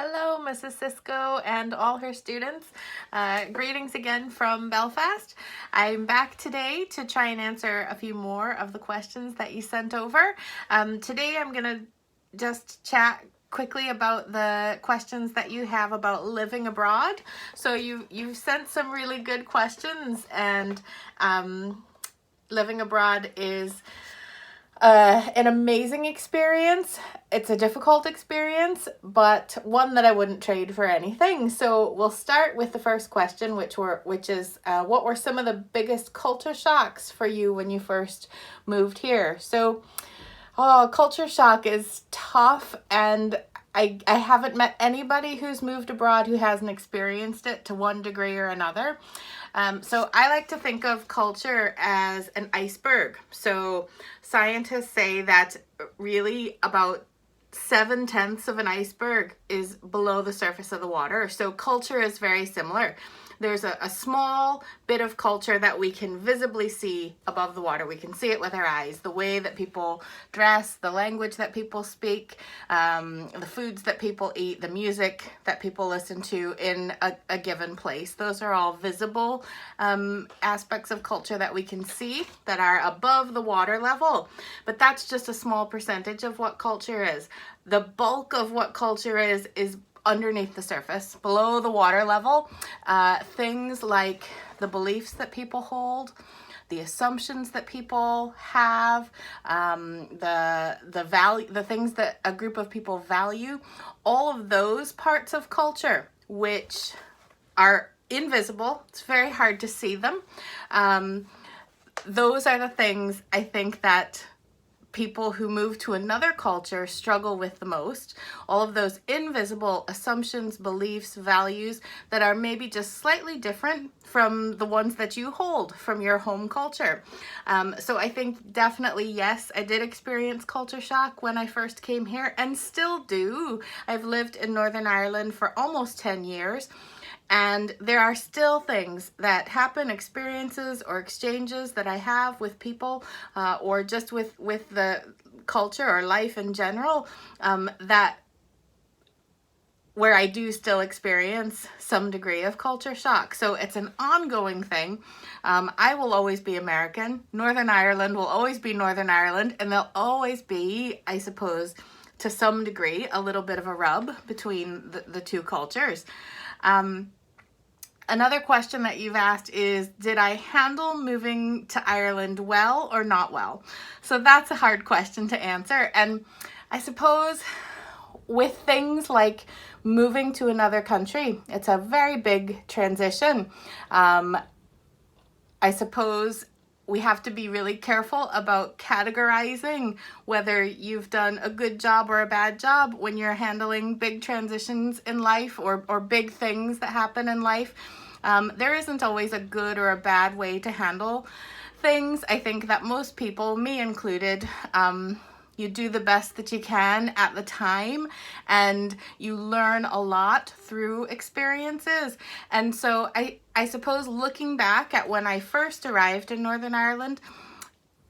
Hello, Mrs. Sisco and all her students. Greetings again from Belfast. I'm back today to try and answer a few more of the questions that you sent over. Today I'm going to just chat quickly about the questions that you have about living abroad. So you've sent some really good questions, and living abroad is an amazing experience. It's a difficult experience, but one that I wouldn't trade for anything. So we'll start with the first question, which is what were some of the biggest culture shocks for you when you first moved here? So, culture shock is tough, and I haven't met anybody who's moved abroad who hasn't experienced it to one degree or another. So I like to think of culture as an iceberg. So scientists say that really about 7/10 of an iceberg is below the surface of the water. So culture is very similar. There's a small bit of culture that we can visibly see above the water. We can see it with our eyes, the way that people dress, the language that people speak, the foods that people eat, the music that people listen to in a given place. Those are all visible aspects of culture that we can see that are above the water level. But that's just a small percentage of what culture is. The bulk of what culture is underneath the surface, below the water level. Things like the beliefs that people hold, the assumptions that people have, the things that a group of people value, all of those parts of culture which are invisible. It's very hard to see them. Those are the things I think that people who move to another culture struggle with the most. All of those invisible assumptions, beliefs, values that are maybe just slightly different from the ones that you hold from your home culture. So I think definitely, yes, I did experience culture shock when I first came here, and still do. I've lived in Northern Ireland for almost 10 years. And there are still things that happen, experiences or exchanges that I have with people or just with the culture or life in general, that where I do still experience some degree of culture shock. So it's an ongoing thing. I will always be American. Northern Ireland will always be Northern Ireland, and there'll always be, I suppose, to some degree, a little bit of a rub between the two cultures. Another question that you've asked is, did I handle moving to Ireland well or not well? So that's a hard question to answer. And I suppose with things like moving to another country, it's a very big transition. I suppose we have to be really careful about categorizing whether you've done a good job or a bad job when you're handling big transitions in life or big things that happen in life. There isn't always a good or a bad way to handle things. I think that most people, me included, you do the best that you can at the time, and you learn a lot through experiences. And so I suppose looking back at when I first arrived in Northern Ireland,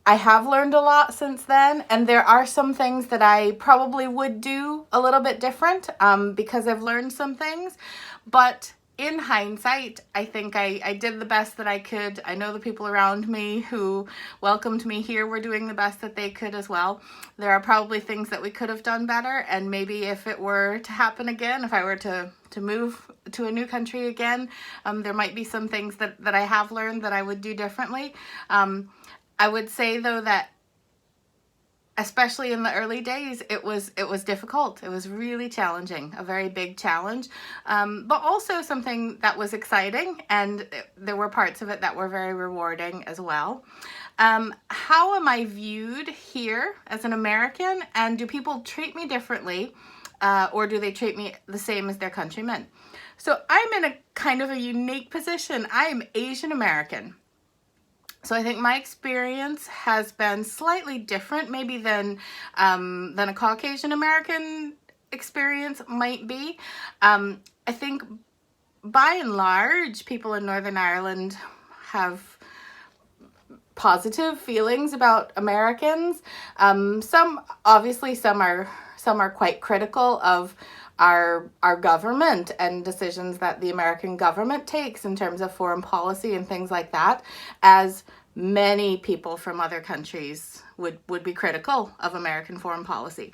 I have learned a lot since then, and there are some things that I probably would do a little bit different because I've learned some things. But in hindsight, I think I did the best that I could. I know the people around me who welcomed me here were doing the best that they could as well. There are probably things that we could have done better, and maybe if it were to happen again, if I were to move to a new country again, there might be some things that I have learned that I would do differently. I would say though that especially in the early days, it was difficult. It was really challenging, a very big challenge, but also something that was exciting, and there were parts of it that were very rewarding as well. How am I viewed here as an American, and do people treat me differently, or do they treat me the same as their countrymen? So I'm in a kind of a unique position. I am Asian American. So I think my experience has been slightly different maybe than a Caucasian American experience might be. I think by and large, people in Northern Ireland have positive feelings about Americans. Some are quite critical of our government and decisions that the American government takes in terms of foreign policy and things like that, as many people from other countries would be critical of American foreign policy.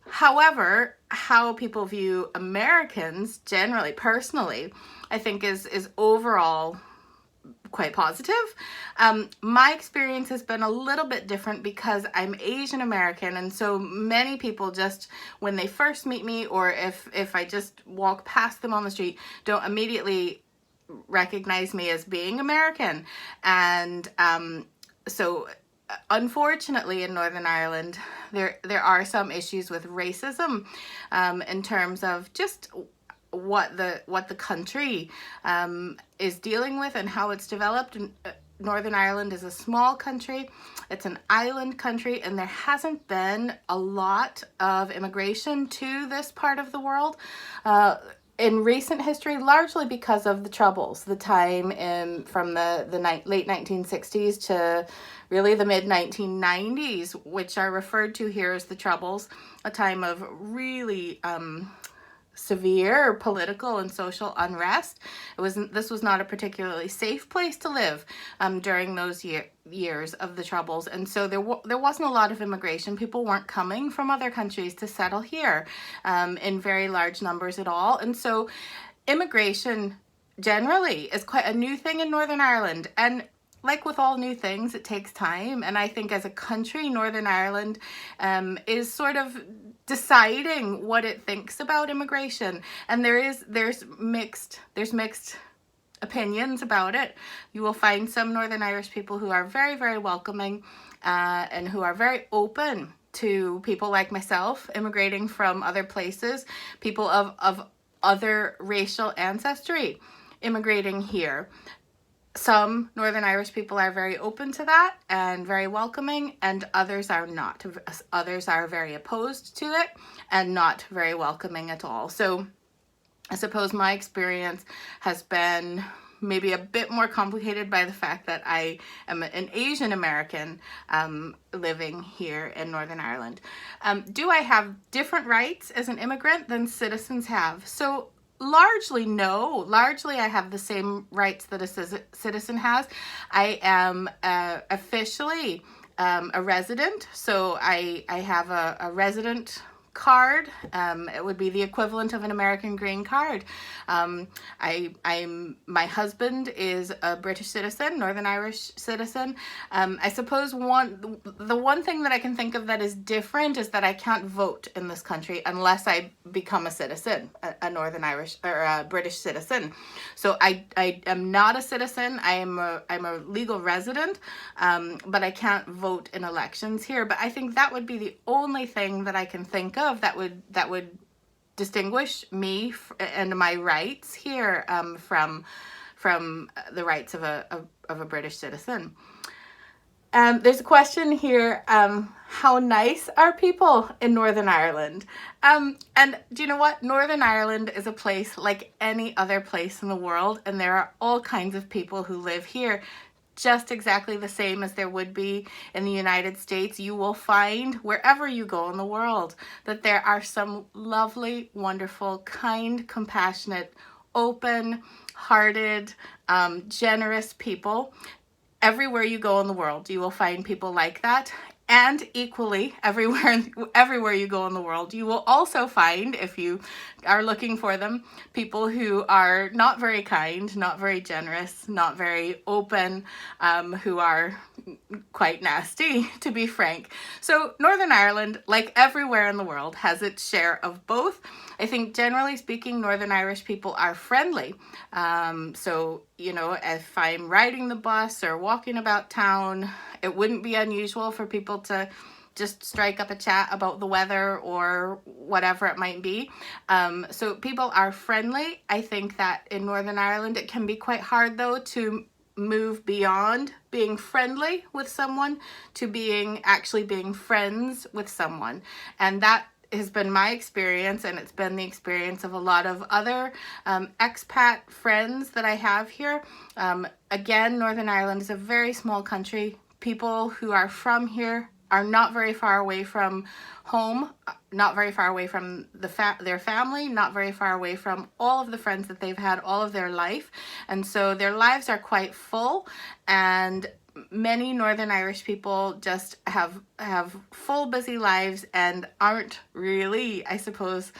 However, how people view Americans generally, personally, I think is overall quite positive. My experience has been a little bit different because I'm Asian American, and so many people just, when they first meet me, or if I just walk past them on the street, don't immediately recognize me as being American. And so unfortunately in Northern Ireland there are some issues with racism in terms of just what the country is dealing with and how it's developed. And Northern Ireland is a small country. It's an island country, and there hasn't been a lot of immigration to this part of the world in recent history, largely because of the Troubles, the time from the late 1960s to really the mid-1990s, which are referred to here as the Troubles, a time of really severe political and social unrest. This was not a particularly safe place to live during those years of the Troubles, and so there wasn't a lot of immigration. People weren't coming from other countries to settle here in very large numbers at all, and so immigration generally is quite a new thing in Northern Ireland. And like with all new things, it takes time, and I think as a country, Northern Ireland is sort of deciding what it thinks about immigration, and there's mixed opinions about it. You will find some Northern Irish people who are very, very welcoming and who are very open to people like myself immigrating from other places, people of other racial ancestry immigrating here. Some Northern Irish people are very open to that and very welcoming, and others are not. Others are very opposed to it and not very welcoming at all. So I suppose my experience has been maybe a bit more complicated by the fact that I am an Asian American living here in Northern Ireland. Do I have different rights as an immigrant than citizens have? So largely no. Largely I have the same rights that a citizen has. I am officially a resident, so I have a resident card. It would be the equivalent of an American green card. My husband is a British citizen, Northern Irish citizen. I suppose the one thing that I can think of that is different is that I can't vote in this country unless I become a citizen, a Northern Irish or a British citizen. So I am not a citizen. I'm a legal resident, but I can't vote in elections here. But I think that would be the only thing that I can think of that would distinguish me and my rights here from the rights of a British citizen. There's a question here, how nice are people in Northern Ireland? And do you know what? Northern Ireland is a place like any other place in the world, and there are all kinds of people who live here, just exactly the same as there would be in the United States. You will find wherever you go in the world that there are some lovely, wonderful, kind, compassionate, open-hearted, generous people. Everywhere you go in the world, you will find people like that. And equally, everywhere you go in the world, you will also find, if you are looking for them, people who are not very kind, not very generous, not very open, who are quite nasty, to be frank. So Northern Ireland, like everywhere in the world, has its share of both. I think generally speaking, Northern Irish people are friendly. So, you know, if I'm riding the bus or walking about town, it wouldn't be unusual for people to just strike up a chat about the weather or whatever it might be. So people are friendly. I think that in Northern Ireland, it can be quite hard though to move beyond being friendly with someone to actually being friends with someone. And that has been my experience, and it's been the experience of a lot of other expat friends that I have here. Again, Northern Ireland is a very small country. People who are from here are not very far away from home, not very far away from their family, not very far away from all of the friends that they've had all of their life. And so their lives are quite full, and many Northern Irish people just have full busy lives and aren't really, I suppose,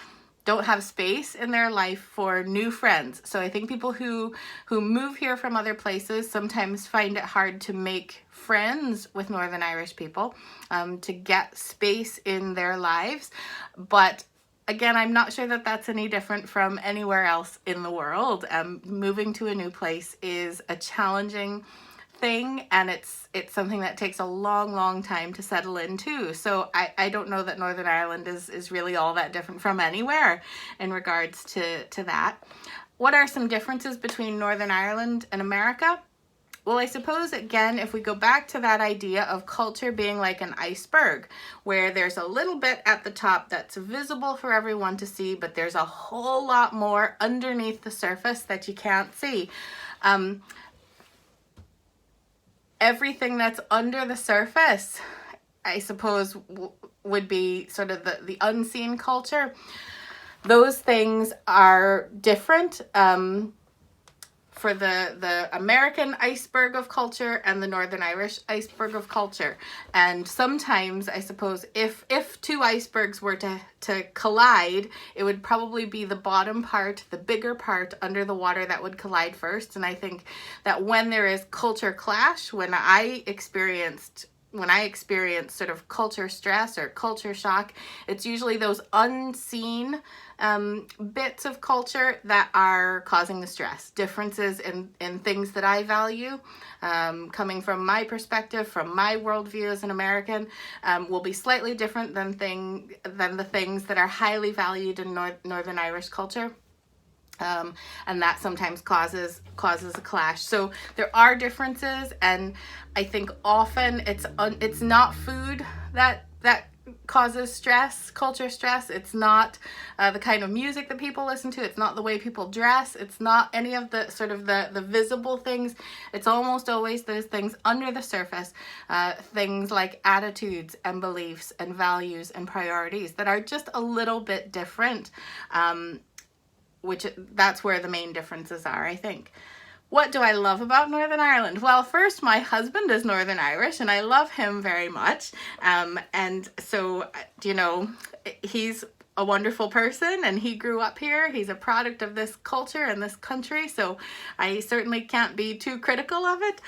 don't have space in their life for new friends. So I think people who move here from other places sometimes find it hard to make friends with Northern Irish people, to get space in their lives. But again, I'm not sure that that's any different from anywhere else in the world. Moving to a new place is a challenging thing, and it's something that takes a long time to settle into. So I don't know that Northern Ireland is really all that different from anywhere in regards to that. What are some differences between Northern Ireland and America? Well, I suppose, again, if we go back to that idea of culture being like an iceberg, where there's a little bit at the top that's visible for everyone to see, but there's a whole lot more underneath the surface that you can't see. Everything that's under the surface, I suppose, would be sort of the unseen culture. Those things are different for the American iceberg of culture and the Northern Irish iceberg of culture. And sometimes, I suppose, if two icebergs were to collide, it would probably be the bottom part, the bigger part under the water, that would collide first. And I think that when there is culture clash, when I experienced sort of culture stress or culture shock, it's usually those unseen bits of culture that are causing the stress. Differences in things that I value, coming from my perspective, from my worldview as an American, will be slightly different than the things that are highly valued in Northern Irish culture. And that sometimes causes a clash. So there are differences, and I think often it's not food that causes stress, culture stress. It's not the kind of music that people listen to. It's not the way people dress. It's not any of the sort of the visible things. It's almost always those things under the surface, things like attitudes and beliefs and values and priorities that are just a little bit different. That's where the main differences are, I think. What do I love about Northern Ireland? Well, first, my husband is Northern Irish, and I love him very much. And so, he's a wonderful person, and he grew up here. He's a product of this culture and this country, so I certainly can't be too critical of it.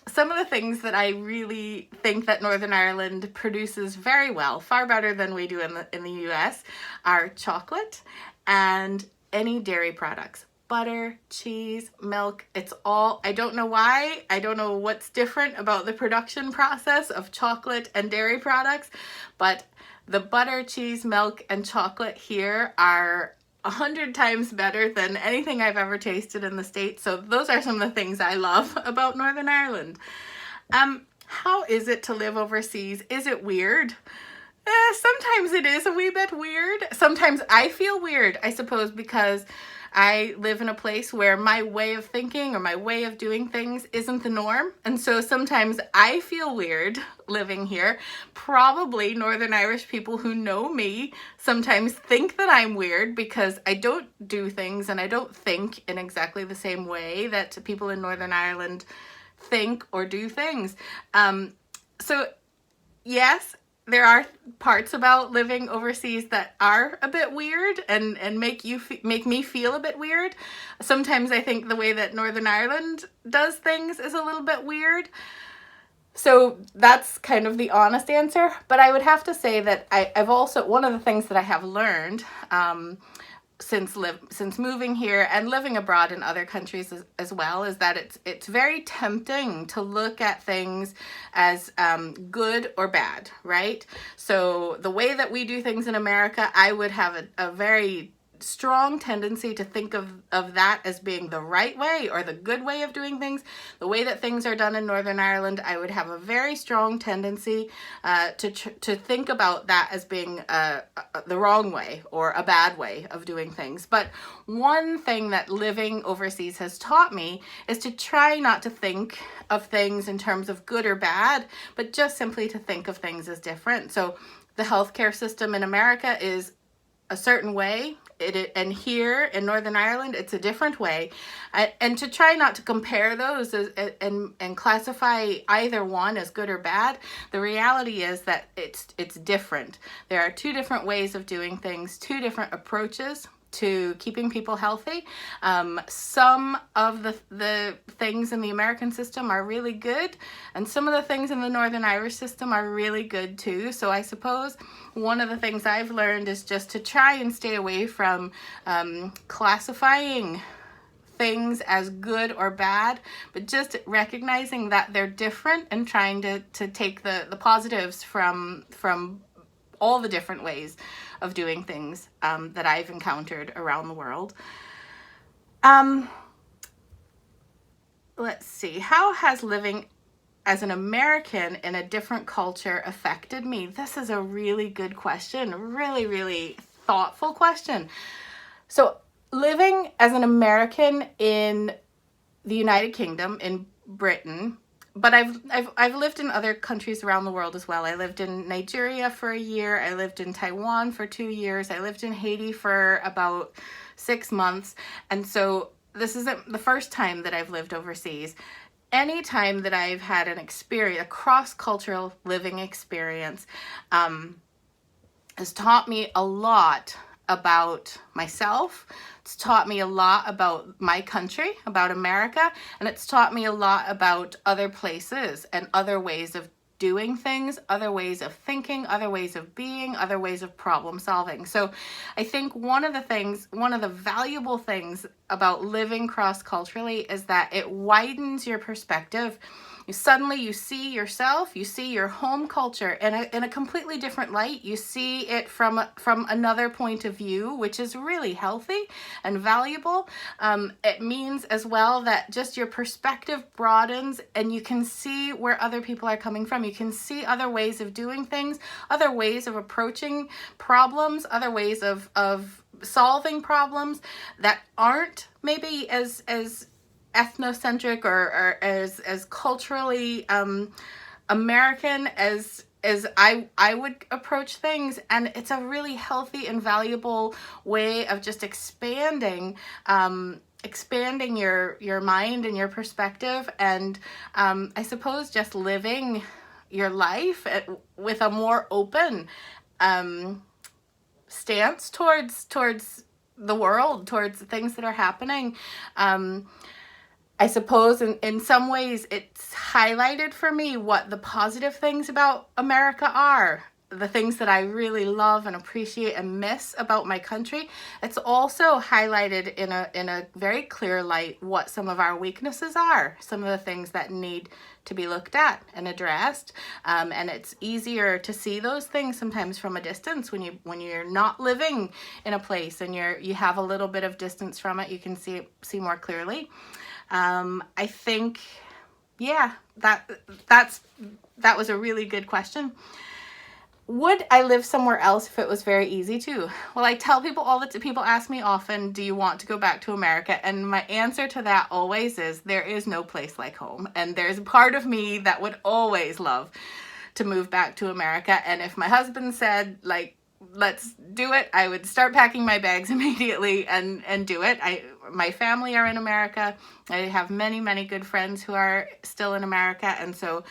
Some of the things that I really think that Northern Ireland produces very well, far better than we do in the US, are chocolate and any dairy products. Butter, cheese, milk, it's all, I don't know why, I don't know what's different about the production process of chocolate and dairy products, but the butter, cheese, milk, and chocolate here are 100 times better than anything I've ever tasted in the States. So those are some of the things I love about Northern Ireland. How is it to live overseas? Is it weird? Sometimes it is a wee bit weird. Sometimes I feel weird, I suppose, because I live in a place where my way of thinking or my way of doing things isn't the norm. And so sometimes I feel weird living here. Probably Northern Irish people who know me sometimes think that I'm weird because I don't do things and I don't think in exactly the same way that people in Northern Ireland think or do things. So yes, there are parts about living overseas that are a bit weird and make me feel a bit weird. Sometimes I think the way that Northern Ireland does things is a little bit weird. So that's kind of the honest answer. But I would have to say that I've also, one of the things that I have learned since moving here and living abroad in other countries as well, is that it's very tempting to look at things as good or bad, right? So the way that we do things in America, I would have a very strong tendency to think of that as being the right way or the good way of doing things. The way that things are done in Northern Ireland, I would have a very strong tendency to think about that as being the wrong way or a bad way of doing things. But one thing that living overseas has taught me is to try not to think of things in terms of good or bad, but just simply to think of things as different. So the healthcare system in America is a certain way, and here in Northern Ireland it's a different way, and to try not to compare those and classify either one as good or bad. The reality is that it's different. There are two different ways of doing things, two different approaches to keeping people healthy. Some of the things in the American system are really good, and some of the things in the Northern Irish system are really good too. So I suppose one of the things I've learned is just to try and stay away from classifying things as good or bad, but just recognizing that they're different and trying to take the positives from all the different ways of doing things that I've encountered around the world. Let's see. How has living as an American in a different culture affected me? This is a really good question. Really, really thoughtful question. So living as an American in the United Kingdom, in Britain, but I've lived in other countries around the world as well. I lived in Nigeria for a year. I lived in Taiwan for 2 years. I lived in Haiti for about 6 months. And so this isn't the first time that I've lived overseas. Any time that I've had an experience, a cross-cultural living experience, has taught me a lot about myself. It's taught me a lot about my country, about America, and it's taught me a lot about other places and other ways of doing things, other ways of thinking, other ways of being, other ways of problem solving. So I think one of the valuable things about living cross-culturally is that it widens your perspective. Suddenly you see yourself, you see your home culture in a completely different light. You see it from another point of view, which is really healthy and valuable. It means as well that just your perspective broadens and you can see where other people are coming from. You can see other ways of doing things, other ways of approaching problems, other ways of solving problems that aren't maybe as ethnocentric or as culturally American as I would approach things. And it's a really healthy and valuable way of just expanding your mind and your perspective, and I suppose just living your life with a more open stance towards the world, towards the things that are happening. I suppose in some ways it's highlighted for me what the positive things about America are, the things that I really love and appreciate and miss about my country. It's also highlighted in a very clear light what some of our weaknesses are, some of the things that need to be looked at and addressed. And it's easier to see those things sometimes from a distance when you're not living in a place and you have a little bit of distance from it. You can see more clearly. I think, yeah, that was a really good question. Would I live somewhere else if it was very easy to? Well, I tell people people ask me often, do you want to go back to America? And my answer to that always is, there is no place like home. And there's a part of me that would always love to move back to America. And if my husband said, like, let's do it, I would start packing my bags immediately and do it. My family are in America. I have many, many good friends who are still in America. And so,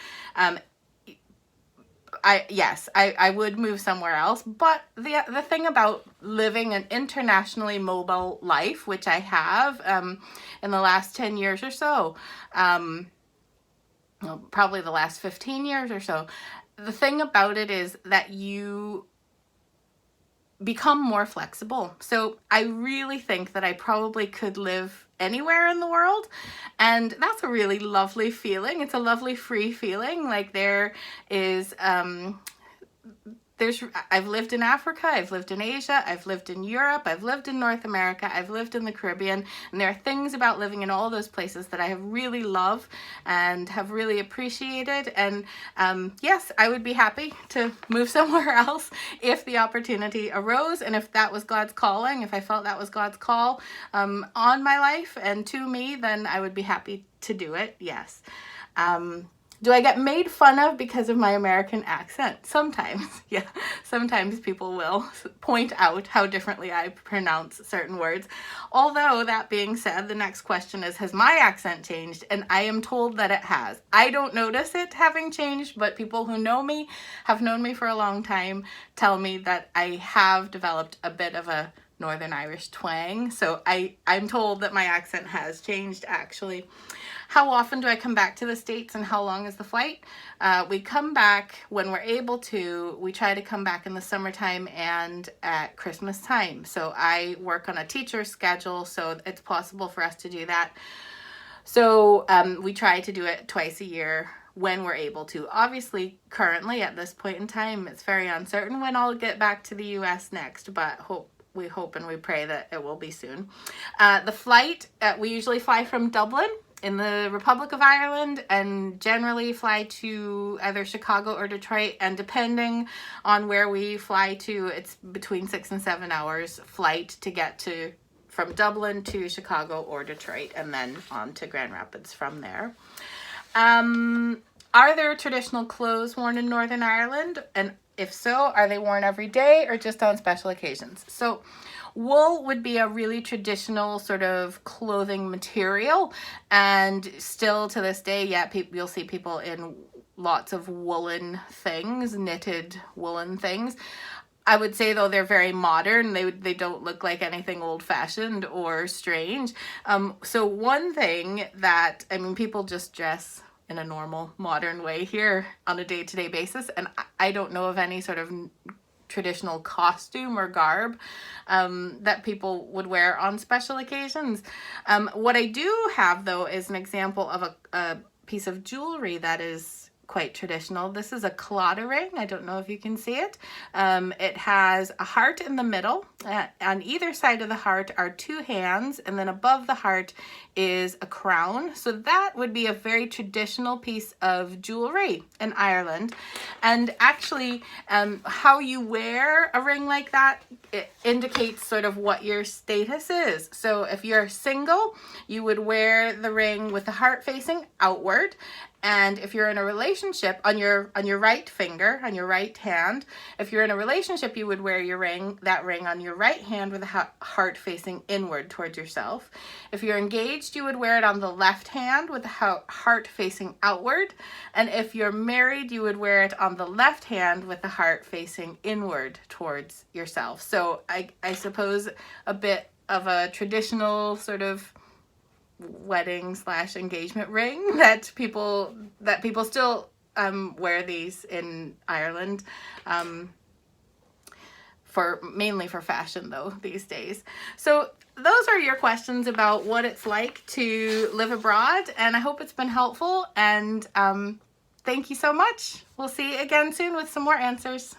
I would move somewhere else. But the thing about living an internationally mobile life, which I have in the last 10 years or so, probably the last 15 years or so, the thing about it is that you become more flexible. So I really think that I probably could live anywhere in the world, and that's a really lovely feeling. It's a lovely free feeling. Like there is I've lived in Africa, I've lived in Asia, I've lived in Europe, I've lived in North America, I've lived in the Caribbean, and there are things about living in all those places that I have really loved and have really appreciated. And yes, I would be happy to move somewhere else if the opportunity arose, and if that was God's calling, if I felt that was God's call on my life and to me, then I would be happy to do it, yes. Do I get made fun of because of my American accent? Sometimes, yeah. Sometimes people will point out how differently I pronounce certain words. Although, that being said, the next question is, has my accent changed? And I am told that it has. I don't notice it having changed, but people who know me, have known me for a long time, tell me that I have developed a bit of a Northern Irish twang. So I'm told that my accent has changed, actually. How often do I come back to the States, and how long is the flight? We come back when we're able to. We try to come back in the summertime and at Christmas time. So I work on a teacher schedule, so it's possible for us to do that. So we try to do it twice a year when we're able to. Obviously, currently at this point in time, it's very uncertain when I'll get back to the US next, but we hope and we pray that it will be soon. The flight, we usually fly from Dublin in the Republic of Ireland, and generally fly to either Chicago or Detroit, and depending on where we fly to, it's between 6 and 7 hours flight to get to from Dublin to Chicago or Detroit, and then on to Grand Rapids from there. Are there traditional clothes worn in Northern Ireland? And if so, are they worn every day or just on special occasions? So wool would be a really traditional sort of clothing material, and still to this day, yeah, you'll see people in lots of woolen things, knitted woolen things. I would say, though, they're very modern. They don't look like anything old-fashioned or strange. So one thing that, I mean, people just dress in a normal, modern way here on a day-to-day basis, and I don't know of any sort of traditional costume or garb that people would wear on special occasions. What I do have, though, is an example of a piece of jewelry that is quite traditional. This is a claddagh ring. I don't know if you can see it. It has a heart in the middle. On either side of the heart are two hands, and then above the heart is a crown. So that would be a very traditional piece of jewelry in Ireland. And actually, how you wear a ring like that, it indicates sort of what your status is. So if you're single, you would wear the ring with the heart facing outward. And if you're in a relationship, on your right finger, on your right hand, if you're in a relationship, you would wear that ring on your right hand with the heart facing inward towards yourself. If you're engaged, you would wear it on the left hand with the heart facing outward. And if you're married, you would wear it on the left hand with the heart facing inward towards yourself. So I suppose a bit of a traditional sort of wedding/engagement ring that people still wear these in Ireland, mainly for fashion, though, these days. So those are your questions about what it's like to live abroad, and I hope it's been helpful, and thank you so much. We'll see you again soon with some more answers.